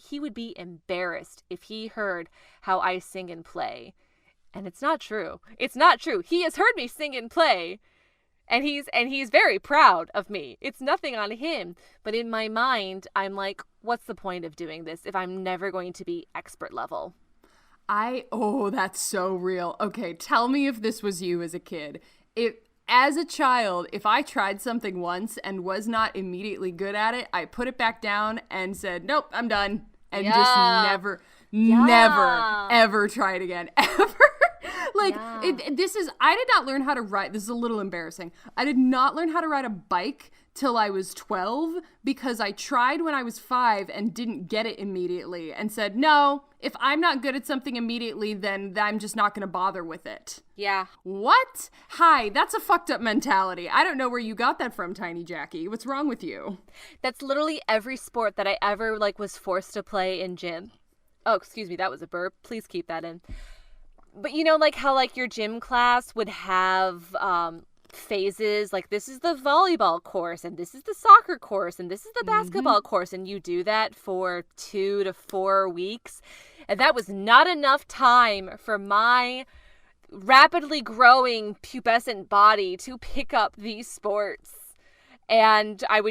He would be embarrassed if he heard how I sing and play. And it's not true. It's not true. He has heard me sing and play, and he's very proud of me. It's nothing on him. But in my mind, I'm like, what's the point of doing this if I'm never going to be expert level? That's so real. Okay, tell me if this was you as a kid. As a child, if I tried something once and was not immediately good at it, I put it back down and said, nope, I'm done. And just never, ever try it again. Ever. I did not learn how to ride. This is a little embarrassing. I did not learn how to ride a bike till I was 12 because I tried when I was 5 and didn't get it immediately and said, no, if I'm not good at something immediately, then I'm just not going to bother with it. Yeah. What? Hi, that's a fucked up mentality. I don't know where you got that from, Tiny Jackie. What's wrong with you? That's literally every sport that I ever was forced to play in gym. Oh, excuse me, that was a burp. Please keep that in. But how your gym class would have phases, like this is the volleyball course and this is the soccer course and this is the basketball course, and you do that for 2 to 4 weeks. And that was not enough time for my rapidly growing pubescent body to pick up these sports. And I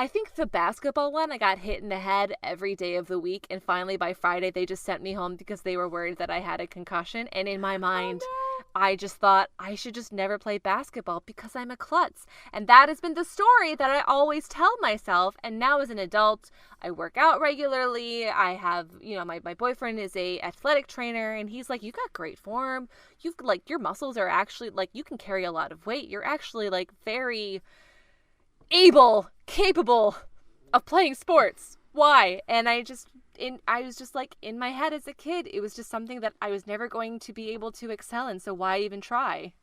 think the basketball one, I got hit in the head every day of the week. And finally, by Friday, they just sent me home because they were worried that I had a concussion. And in my mind, I just thought I should just never play basketball because I'm a klutz. And that has been the story that I always tell myself. And now as an adult, I work out regularly. I have, my boyfriend is a athletic trainer, and he's like, you got great form. Your muscles are actually, you can carry a lot of weight. You're actually, very capable of playing sports. Why? And I was just in my head as a kid, it was just something that I was never going to be able to excel in. So why even try?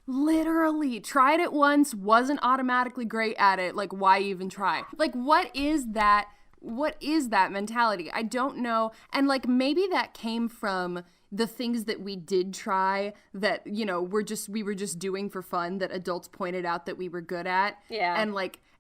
Literally tried it once, wasn't automatically great at it. Why even try? What is that mentality? I don't know. And maybe that came from the things that we did try that, we were just doing for fun that adults pointed out that we were good at. Yeah.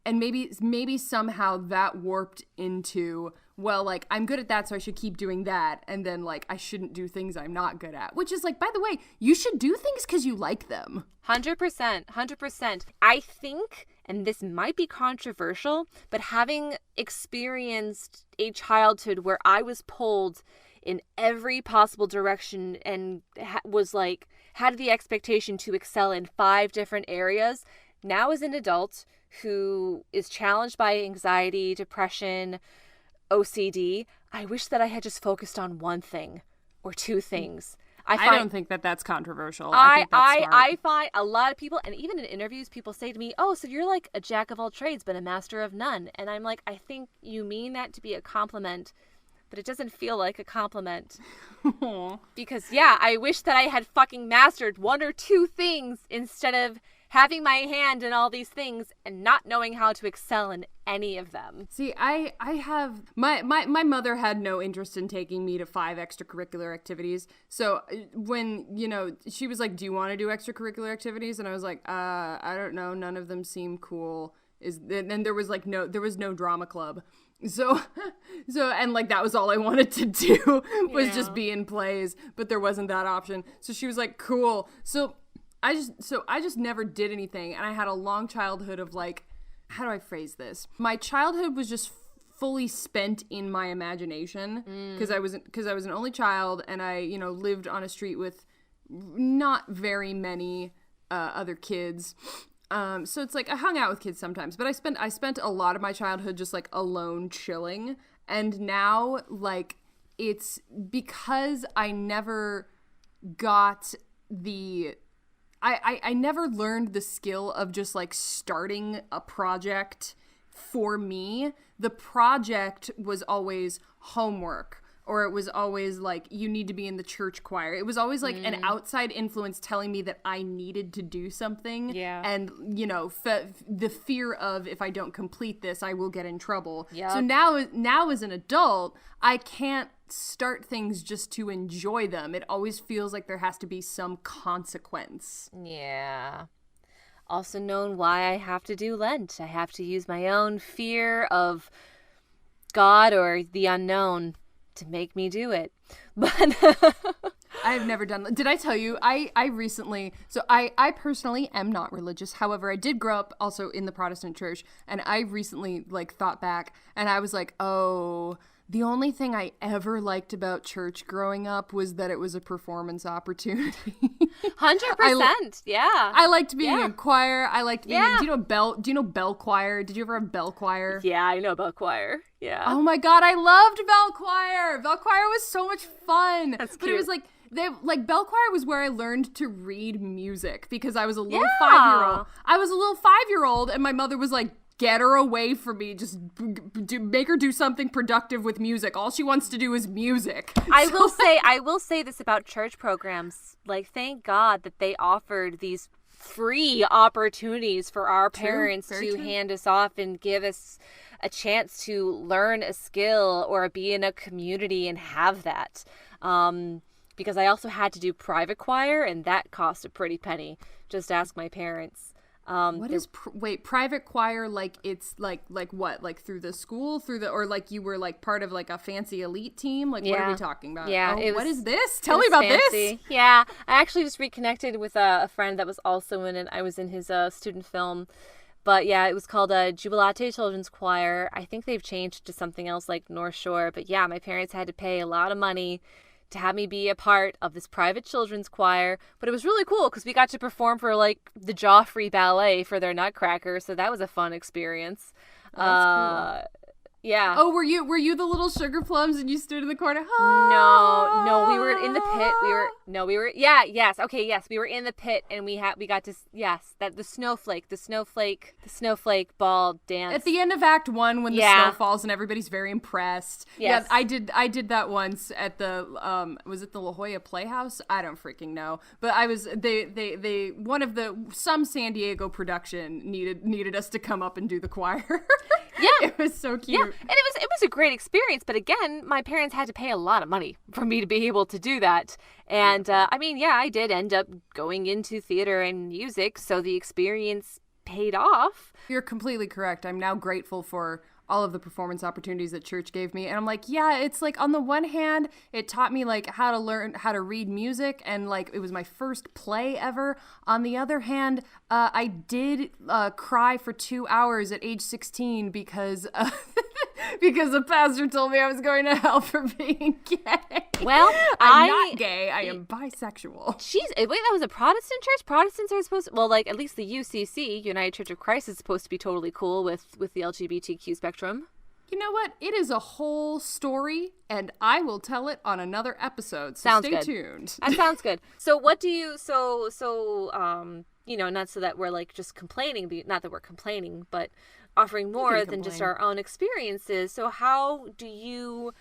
And maybe somehow that warped into well, like, I'm good at that, so I should keep doing that. And then, like, I shouldn't do things I'm not good at. Which is, like, by the way, you should do things because you like them. 100%. 100%. I think, and this might be controversial, but having experienced a childhood where I was pulled in every possible direction and was, like, had the expectation to excel in 5 different areas, now as an adult who is challenged by anxiety, depression, OCD, I wish that I had just focused on one thing or 2 things. I don't think that that's controversial. I think that's smart. I find a lot of people, and even in interviews, people say to me, oh, so you're like a jack of all trades, but a master of none. And I'm like, I think you mean that to be a compliment, but it doesn't feel like a compliment. Because, yeah, I wish that I had fucking mastered 1 or 2 things instead of having my hand in all these things and not knowing how to excel in any of them. See, I have my mother had no interest in taking me to 5 extracurricular activities. So when, you know, she was like, do you want to do extracurricular activities? And I was like, I don't know, none of them seem cool. And there was no drama club. So and like that was all I wanted to do was just be in plays, but there wasn't that option. So she was like, cool. So I just never did anything, and I had a long childhood of, like, how do I phrase this? My childhood was just fully spent in my imagination because I was an only child, and I, you know, lived on a street with not very many other kids. So it's like I hung out with kids sometimes, but I spent a lot of my childhood just, like, alone chilling, and now, like, it's because I never got I never learned the skill of just, like, starting a project for me. The project was always homework, or it was always, like, you need to be in the church choir. It was always, like, an outside influence telling me that I needed to do something. Yeah. And, you know, the fear of, if I don't complete this, I will get in trouble. Yep. So now as an adult, I can't start things just to enjoy them. It always feels like there has to be some consequence. Yeah. Also known why I have to do Lent. I have to use my own fear of God or the unknown to make me do it. But I've never done that. Did I tell you, I recently, so I personally am not religious. However, I did grow up also in the Protestant church, and I recently, like, thought back, and I was like, oh, the only thing I ever liked about church growing up was that it was a performance opportunity. 100%. Yeah. I liked being in choir. I liked being in, do you know bell choir? Did you ever have bell choir? Yeah, I know bell choir. Yeah. Oh my God, I loved bell choir. Bell choir was so much fun. That's cute. But it was like, bell choir was where I learned to read music because I was a little 5-year-old. I was a little 5-year-old, and my mother was like, get her away from me. Just make her do something productive with music. All she wants to do is music. I will say this about church programs. Like, thank God that they offered these free opportunities for our parents to hand us off and give us a chance to learn a skill or be in a community and have that. Because I also had to do private choir, and that cost a pretty penny. Just ask my parents. What is private choir? Like, it's like what? Like through the school, or like you were like part of like a fancy elite team? Like, what are we talking about? Yeah. What is this? Tell me about this. Yeah. I actually just reconnected with a friend that was also in it. I was in his student film. But yeah, it was called Jubilate Children's Choir. I think they've changed to something else like North Shore. But yeah, my parents had to pay a lot of money to have me be a part of this private children's choir. But it was really cool because we got to perform for like the Joffrey Ballet for their Nutcracker. So that was a fun experience. That's cool. Yeah. Oh, were you the little sugar plums and you stood in the corner? No, we were in the pit. We were in the pit, and we got to the snowflake ball dance at the end of Act 1 when the snow falls and everybody's very impressed. Yes. Yeah, I did that once at the was it the La Jolla Playhouse? I don't freaking know, but I was they one of some San Diego production needed us to come up and do the choir. Yeah, it was so cute. Yeah, and it was a great experience. But again, my parents had to pay a lot of money for me to be able to do that. And I did end up going into theater and music, so the experience paid off. You're completely correct. I'm now grateful for all of the performance opportunities that church gave me. And I'm like, yeah, it's like on the one hand, it taught me like how to learn how to read music, and like it was my first play ever. On the other hand, I did cry for 2 hours at age 16 because because the pastor told me I was going to hell for being gay. Well, I'm not gay. I am bisexual. Jeez, wait, that was a Protestant church? Protestants are supposed to, well, like, at least the UCC, United Church of Christ, is supposed to be totally cool with the LGBTQ spectrum. You know what? It is a whole story, and I will tell it on another episode. So Sounds stay good. tuned. That sounds good. So what do you, you know, not so that we're like just complaining, not that we're complaining, but offering more than just our own experiences. So how do you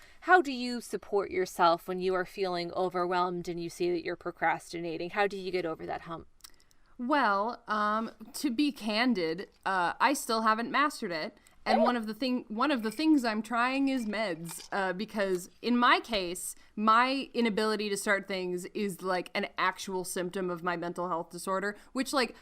support yourself when you are feeling overwhelmed and you see that you're procrastinating? How do you get over that hump? Well, to be candid, I still haven't mastered it. And one of the things I'm trying is meds, because in my case, my inability to start things is like an actual symptom of my mental health disorder, which like,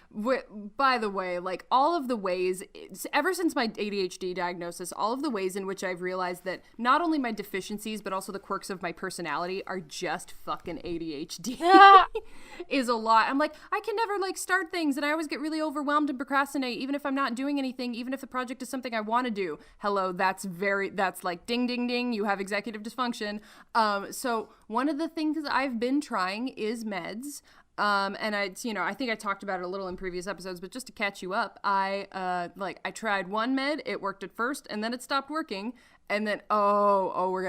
by the way, like all of the ways, ever since my ADHD diagnosis, all of the ways in which I've realized that not only my deficiencies, but also the quirks of my personality are just fucking ADHD is a lot. I'm like, I can never like start things, and I always get really overwhelmed and procrastinate, even if I'm not doing anything, even if the project is something I want to do. Hello, that's like ding, ding, ding. You have executive dysfunction. So one of the things I've been trying is meds. And I think I talked about it a little in previous episodes, but just to catch you up, I tried one med, it worked at first, and then it stopped working. And then, you're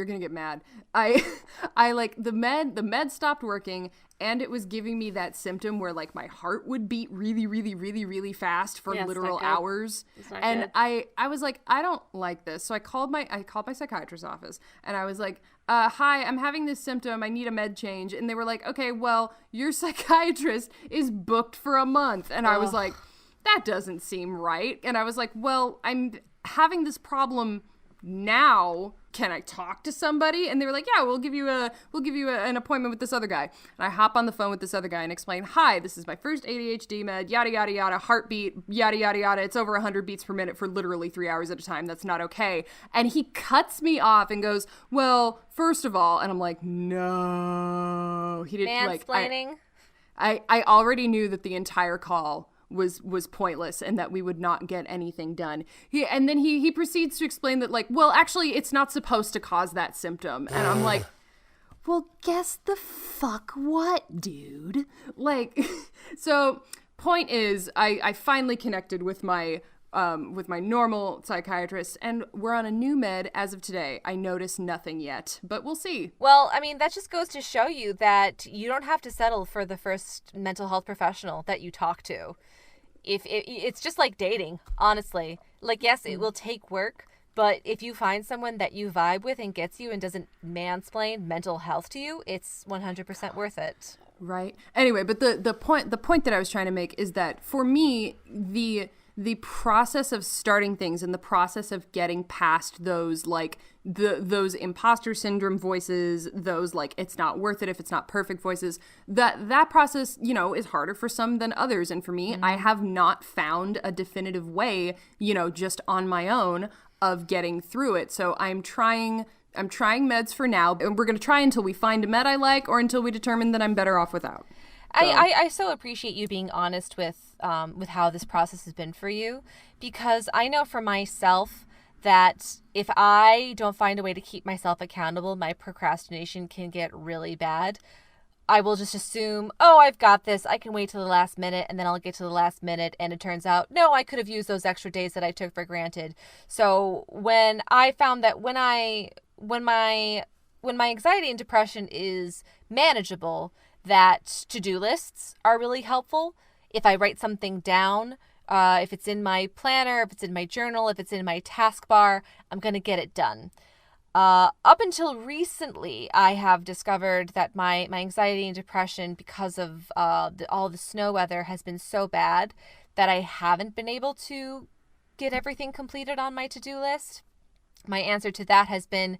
gonna get mad. I like the med stopped working, and it was giving me that symptom where like my heart would beat really, really, really, really fast for literal hours. And good. I was like, I don't like this. So I called my psychiatrist's office, and I was like, hi, I'm having this symptom. I need a med change. And they were like, okay, well, your psychiatrist is booked for a month. And I was like, that doesn't seem right. And I was like, well, I'm having this problem now. Can I talk to somebody? And they were like, yeah, we'll give you an appointment with this other guy. And I hop on the phone with this other guy and explain, hi, this is my first ADHD med, yada, yada, yada, heartbeat, yada, yada, yada. It's over 100 beats per minute for literally 3 hours at a time. That's not okay. And he cuts me off and goes, well, first of all, and I'm like, no. He didn't mansplaining. I already knew that the entire call was pointless and that we would not get anything done. And then he proceeds to explain that like, well, actually it's not supposed to cause that symptom. And I'm like, well, guess the fuck what, dude? Like, so point is I finally connected with my normal psychiatrist, and we're on a new med as of today. I notice nothing yet, but we'll see. Well, I mean, that just goes to show you that you don't have to settle for the first mental health professional that you talk to. It's just like dating, honestly. Like, yes, it will take work, but if you find someone that you vibe with and gets you and doesn't mansplain mental health to you, it's 100% worth it. Right. Anyway, but the point that I was trying to make is that for me, the process of starting things and the process of getting past those like those imposter syndrome voices, those like it's not worth it if it's not perfect voices, that process, you know, is harder for some than others. And for me, I have not found a definitive way, you know, just on my own of getting through it. So I'm trying meds for now, and we're going to try until we find a med I like or until we determine that I'm better off without. So. I so appreciate you being honest with how this process has been for you, because I know for myself that if I don't find a way to keep myself accountable, my procrastination can get really bad. I will just assume, oh, I've got this. I can wait till the last minute, and then I'll get to the last minute, and it turns out, no, I could have used those extra days that I took for granted. So when I found that when my anxiety and depression is manageable, that to-do lists are really helpful. If I write something down, if it's in my planner, if it's in my journal, if it's in my taskbar, I'm going to get it done. Up until recently, I have discovered that my anxiety and depression, because of all the snow weather, has been so bad that I haven't been able to get everything completed on my to-do list. My answer to that has been,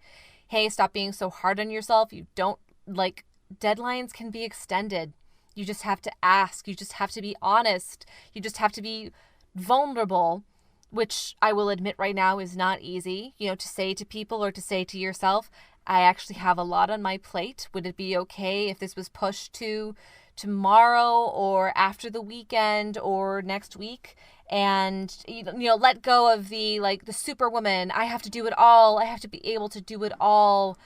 hey, stop being so hard on yourself. You don't, like, deadlines can be extended. You just have to ask. You just have to be honest. You just have to be vulnerable. which I will admit right now is not easy, to say to people or to say to yourself, I actually have a lot on my plate. Would it be okay if this was pushed to tomorrow or after the weekend or next week? And, let go of the superwoman. I have to do it all. I have to be able to do it all.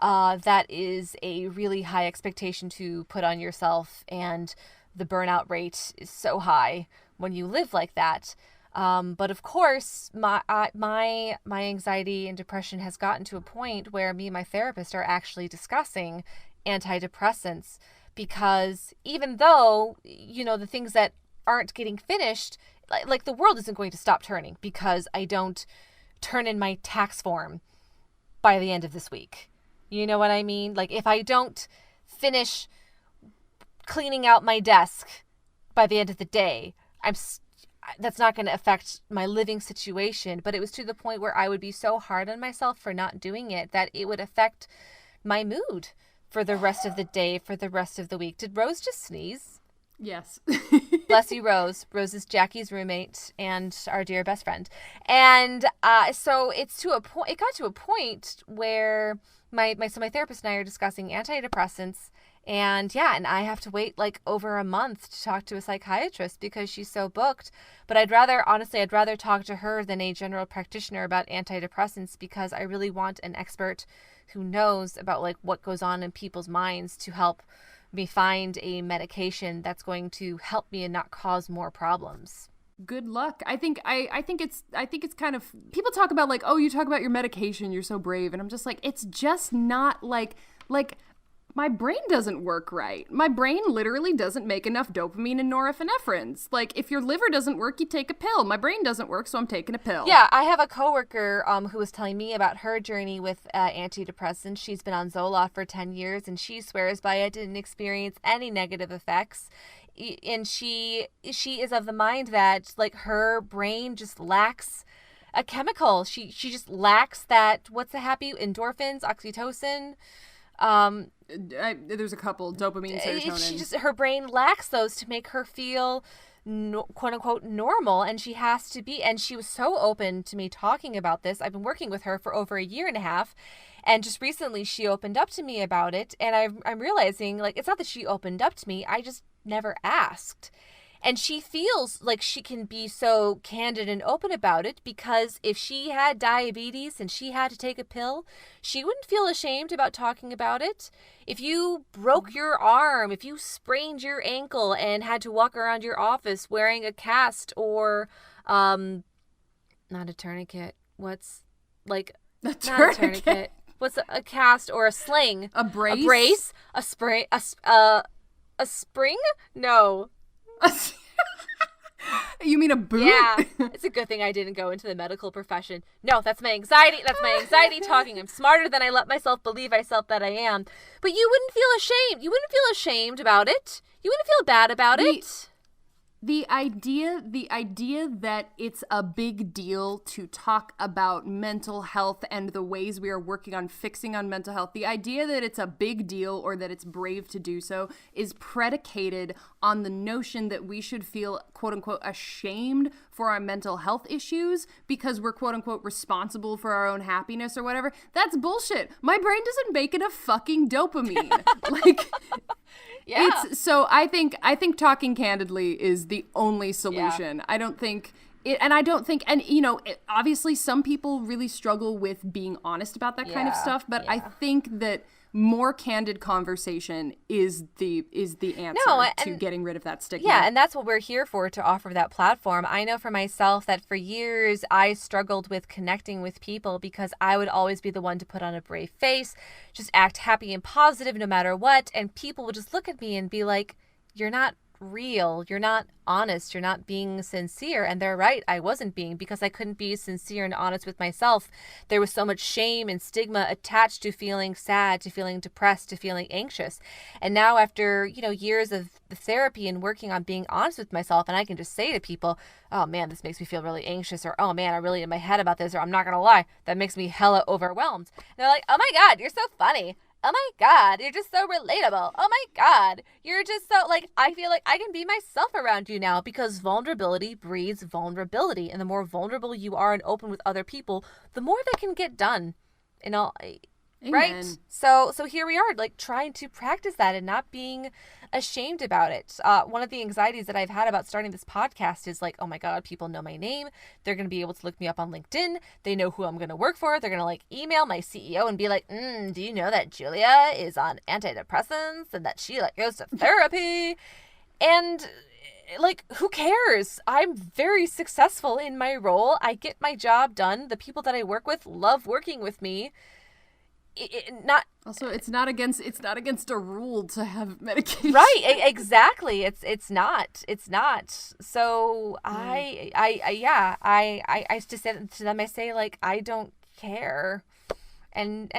That is a really high expectation to put on yourself. And the burnout rate is so high when you live like that. But of course, my anxiety and depression has gotten to a point where me and my therapist are actually discussing antidepressants, because even though, the things that aren't getting finished, like the world isn't going to stop turning because I don't turn in my tax form by the end of this week. You know what I mean? Like if I don't finish cleaning out my desk by the end of the day, that's not going to affect my living situation. But it was to the point where I would be so hard on myself for not doing it that it would affect my mood for the rest of the day, for the rest of the week. Did Rose just sneeze? Yes. Bless you, Rose. Rose is Jackie's roommate and our dear best friend. And so it got to a point where my therapist and I are discussing antidepressants. And I have to wait over a month to talk to a psychiatrist because she's so booked. But I'd rather talk to her than a general practitioner about antidepressants, because I really want an expert who knows about what goes on in people's minds to help me find a medication that's going to help me and not cause more problems. Good luck. I think it's kind of, people talk about oh, you talk about your medication, you're so brave, and I'm just it's just not like my brain doesn't work right. My brain literally doesn't make enough dopamine and norepinephrines. If your liver doesn't work, you take a pill. My brain doesn't work, so I'm taking a pill. Yeah, I have a coworker who was telling me about her journey with antidepressants. She's been on Zoloft for 10 years, and she swears by it, didn't experience any negative effects. And she is of the mind that her brain just lacks a chemical. She just lacks that, what's the happy, endorphins, oxytocin. There's a couple, dopamine, serotonin. Her brain lacks those to make her feel quote unquote normal, and she has to be. And she was so open to me talking about this. I've been working with her for over a year and a half, and just recently she opened up to me about it. And I'm realizing it's not that she opened up to me, I just never asked. And she feels like she can be so candid and open about it because if she had diabetes and she had to take a pill, she wouldn't feel ashamed about talking about it. If you broke your arm, if you sprained your ankle and had to walk around your office wearing a cast or, not a tourniquet, what's a tourniquet? What's a cast or a sling? A brace? A brace? A spray? A spring? No. You mean a boot? Yeah. It's a good thing I didn't go into the medical profession. No, that's my anxiety. That's my anxiety talking. I'm smarter than I let myself believe that I am. But you wouldn't feel ashamed. You wouldn't feel ashamed about it. You wouldn't feel bad about it. The idea that it's a big deal to talk about mental health and the ways we are working on fixing on mental health, the idea that it's a big deal or that it's brave to do so is predicated on the notion that we should feel quote unquote ashamed for our mental health issues because we're quote unquote responsible for our own happiness or whatever. That's bullshit. My brain doesn't make enough fucking dopamine. Yeah. So I think talking candidly is the only solution. Yeah. I don't think, obviously some people really struggle with being honest about that kind of stuff, but I think that more candid conversation is the answer to getting rid of that stigma. Yeah, and that's what we're here for, to offer that platform. I know for myself that for years I struggled with connecting with people because I would always be the one to put on a brave face, just act happy and positive no matter what, and people would just look at me and be like, you're not real, you're not honest, you're not being sincere. And they're right, I wasn't being, because I couldn't be sincere and honest with myself. There was so much shame and stigma attached to feeling sad, to feeling depressed, to feeling anxious. And now after years of therapy and working on being honest with myself, and I can just say to people, oh man, this makes me feel really anxious, or oh man, I'm really in my head about this, or I'm not gonna lie, that makes me hella overwhelmed. And they're like, oh my god, you're so funny. oh my God, you're just so relatable. Oh my God, you're just so, like, I feel like I can be myself around you now, because vulnerability breeds vulnerability. And the more vulnerable you are and open with other people, the more that can get done. And all, right? So here we are, like, trying to practice that and not being ashamed about it. One of the anxieties that I've had about starting this podcast is like, oh my God, people know my name. They're going to be able to look me up on LinkedIn. They know who I'm going to work for. They're going to, like, email my CEO and be like, do you know that Julia is on antidepressants and that she, like, goes to therapy? And, like, who cares? I'm very successful in my role. I get my job done. The people that I work with love working with me. It's not against a rule to have medication. Right, exactly. It's not. So I just say to them, I say, like, I don't care. And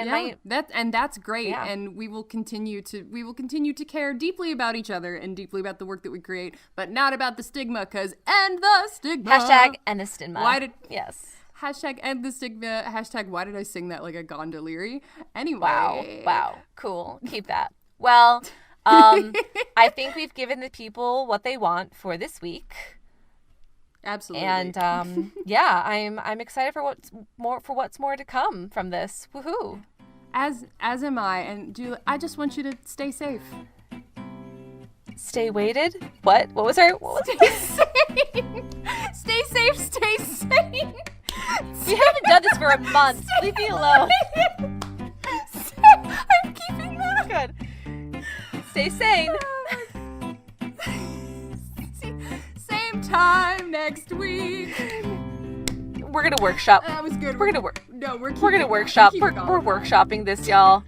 that's great. Yeah. And we will continue to care deeply about each other and deeply about the work that we create, but not about the stigma, because end the stigma. Hashtag end the stigma. Yes. Hashtag end the stigma. Hashtag why did I sing that like a gondolieri? Anyway. Wow. Cool. Keep that. Well, I think we've given the people what they want for this week. Absolutely. And yeah, I'm excited for what's more to come from this. Woohoo. As am I. And Julie, I just want you to stay safe. Stay weighted? What? What was her? Stay sane. Stay safe. Stay sane. We haven't done this for a month. Leave me alone. I'm keeping that. Good. Stay sane. Same time next week. We're gonna workshop. That was good. We're gonna work. No, we're gonna workshop. We're workshopping this, y'all.